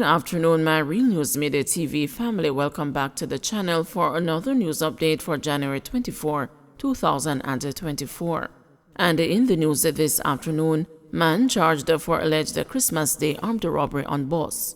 Good afternoon, my Real News Midday TV family. Welcome back to the channel for another news update for January 24, 2024. And in the news this afternoon, man charged for alleged Christmas Day armed robbery on bus.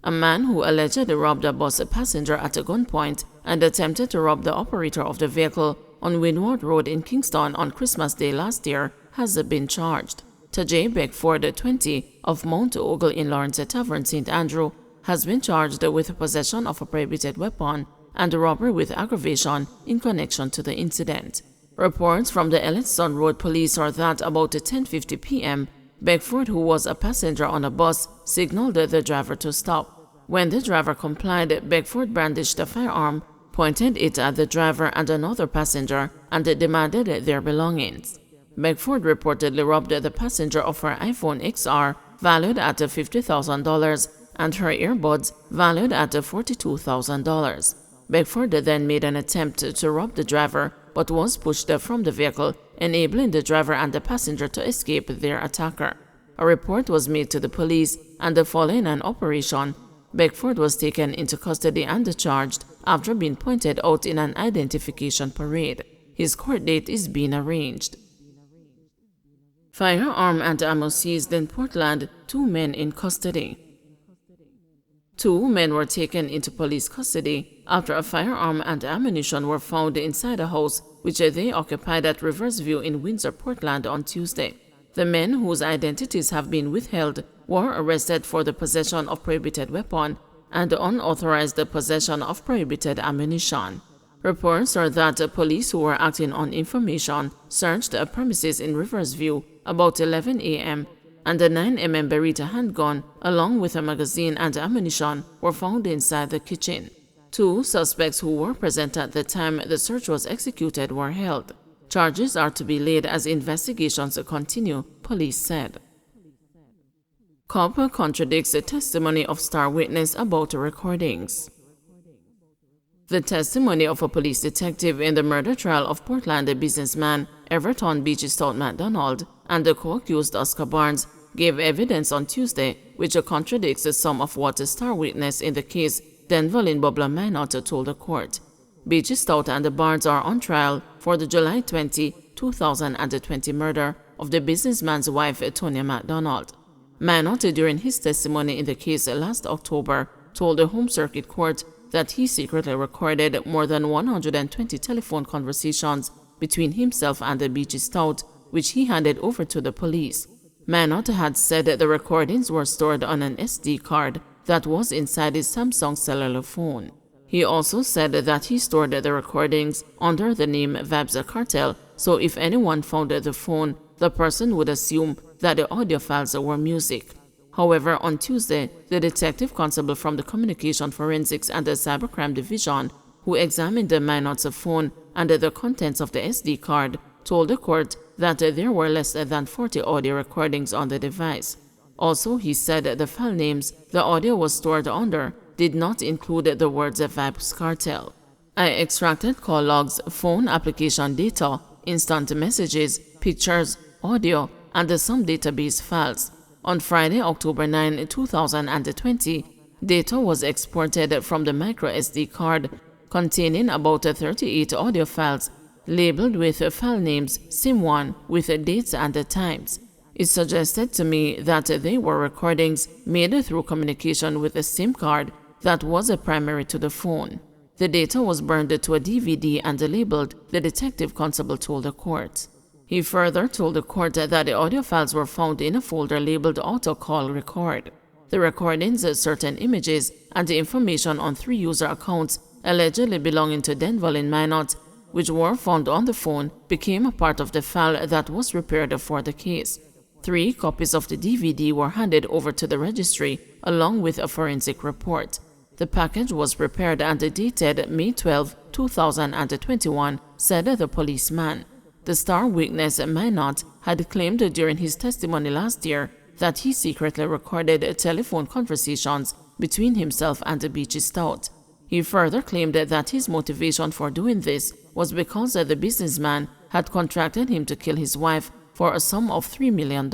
A man who allegedly robbed a bus passenger at a gunpoint and attempted to rob the operator of the vehicle on Windward Road in Kingston on Christmas Day last year has been charged. Tajay Beckford, 20, of Mount Ogle in Lawrence Tavern, St. Andrew, has been charged with possession of a prohibited weapon and robbery with aggravation in connection to the incident. Reports from the Elliston Road Police are that about 10:50 p.m., Beckford, who was a passenger on a bus, signaled the driver to stop. When the driver complied, Beckford brandished a firearm, pointed it at the driver and another passenger, and demanded their belongings. Beckford reportedly robbed the passenger of her iPhone XR, valued at $50,000, and her earbuds, valued at $42,000. Beckford then made an attempt to rob the driver, but was pushed from the vehicle, enabling the driver and the passenger to escape their attacker. A report was made to the police, and following an operation, Beckford was taken into custody and charged after being pointed out in an identification parade. His court date is being arranged. Firearm and ammo seized in Portland, 2 men in custody. 2 men were taken into police custody after a firearm and ammunition were found inside a house which they occupied at Riversview in Windsor, Portland on Tuesday. The men, whose identities have been withheld, were arrested for the possession of prohibited weapon and unauthorized possession of prohibited ammunition. Reports are that police who were acting on information searched a premises in Riversview about 11 a.m. and a 9mm Beretta handgun along with a magazine and ammunition were found inside the kitchen. 2 suspects who were present at the time the search was executed were held. Charges are to be laid as investigations continue, police said. Cop contradicts the testimony of star witness about recordings. The testimony of a police detective in the murder trial of Portland businessman Everton Beachy Stout MacDonald and the co-accused Oscar Barnes gave evidence on Tuesday which contradicts some of what a star witness in the case Denverlin Bubla Minot told the court. Beachy Stout and Barnes are on trial for the July 20, 2020 murder of the businessman's wife Tonya MacDonald. Minot, during his testimony in the case last October, told the Home Circuit Court that he secretly recorded more than 120 telephone conversations between himself and the Beachy Stout, which he handed over to the police. Minot had said that the recordings were stored on an SD card that was inside his Samsung cellular phone. He also said that he stored the recordings under the name Vabs Cartel, so if anyone found the phone, the person would assume that the audio files were music. However, on Tuesday, the detective constable from the Communication Forensics and the Cybercrime Division, who examined the Minot's phone and the contents of the SD card, told the court that there were less than 40 audio recordings on the device. Also, he said the file names the audio was stored under did not include the words Vibes Cartel. I extracted call logs, phone application data, instant messages, pictures, audio, and some database files. On Friday, October 9, 2020, data was exported from the microSD card containing about 38 audio files labeled with file names SIM1 with dates and times. It suggested to me that they were recordings made through communication with a SIM card that was primary to the phone. The data was burned to a DVD and labeled, the detective constable told the court. He further told the court that the audio files were found in a folder labeled Auto Call Record. The recordings, certain images, and the information on 3 user accounts allegedly belonging to Denverlin Minot, which were found on the phone, became a part of the file that was prepared for the case. 3 copies of the DVD were handed over to the registry along with a forensic report. The package was prepared and dated May 12, 2021, said the policeman. The star witness Minot had claimed during his testimony last year that he secretly recorded telephone conversations between himself and the Beachy Stout. He further claimed that his motivation for doing this was because the businessman had contracted him to kill his wife for a sum of $3 million.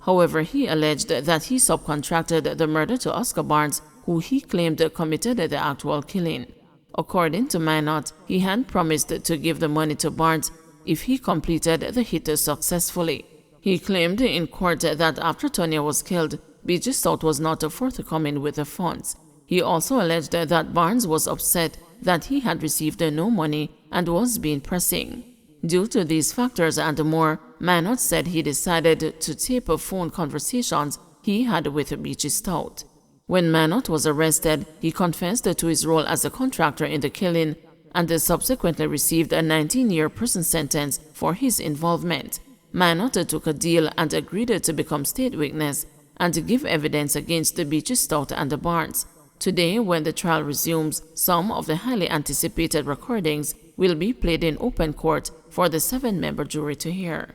However, he alleged that he subcontracted the murder to Oscar Barnes, who he claimed committed the actual killing. According to Minot, he had promised to give the money to Barnes if he completed the hit successfully. He claimed in court that after Tonya was killed, B.G. Stout was not forthcoming with the funds. He also alleged that Barnes was upset that he had received no money and was being pressing. Due to these factors and more, Minot said he decided to tape phone conversations he had with B.G. Stout. When Minot was arrested, he confessed to his role as a contractor in the killing and subsequently received a 19-year prison sentence for his involvement. Minot took a deal and agreed to become state witness and give evidence against the B.G. Stout and the Barnes. Today, when the trial resumes, some of the highly anticipated recordings will be played in open court for the 7-member jury to hear.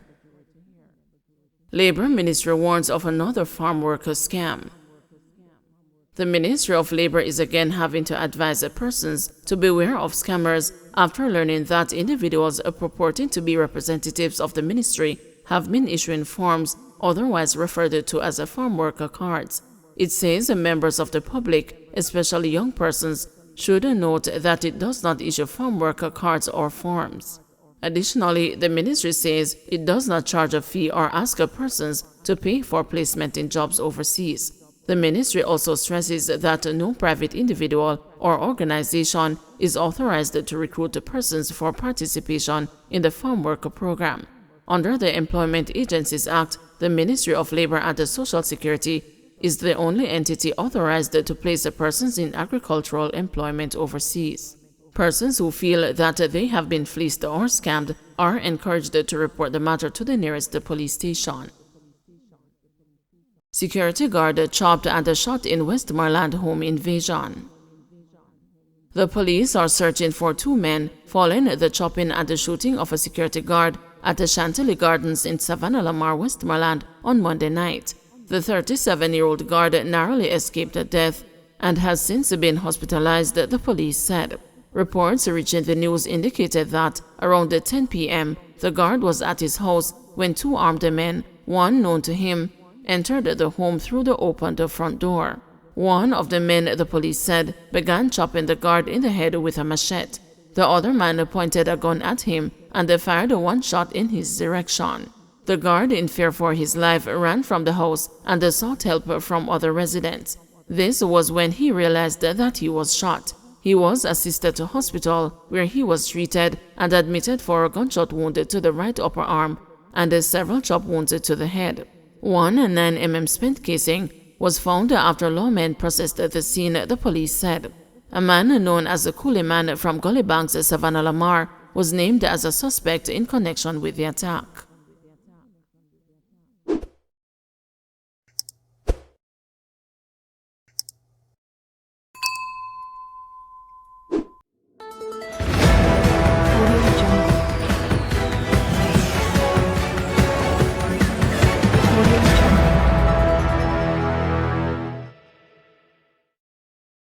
Labor Ministry warns of another farm worker scam. The Ministry of Labor is again having to advise persons to beware of scammers after learning that individuals purporting to be representatives of the ministry have been issuing forms otherwise referred to as farm worker cards. It says members of the public, especially young persons, should note that it does not issue farm worker cards or forms. Additionally, the ministry says it does not charge a fee or ask persons to pay for placement in jobs overseas. The ministry also stresses that no private individual or organization is authorized to recruit persons for participation in the farm worker program. Under the Employment Agencies Act, the Ministry of Labor and Social Security is the only entity authorized to place persons in agricultural employment overseas. Persons who feel that they have been fleeced or scammed are encouraged to report the matter to the nearest police station. Security guard chopped and shot in Westmoreland home invasion. The police are searching for 2 men following the chopping and the shooting of a security guard at the Chantilly Gardens in Savannah Lamar, Westmoreland on Monday night. The 37-year-old guard narrowly escaped death and has since been hospitalized, the police said. Reports reaching the news indicated that around 10 p.m., the guard was at his house when 2 armed men, one known to him, entered the home through the opened front door. One of the men, the police said, began chopping the guard in the head with a machete. The other man pointed a gun at him and fired 1 shot in his direction. The guard, in fear for his life, ran from the house and sought help from other residents. This was when he realized that he was shot. He was assisted to hospital, where he was treated and admitted for a gunshot wound to the right upper arm and several chop wounds to the head. 1 9mm spent casing was found after lawmen processed the scene, the police said. A man known as a Coolie Man from Gully Banks, Savannah Lamar, was named as a suspect in connection with the attack.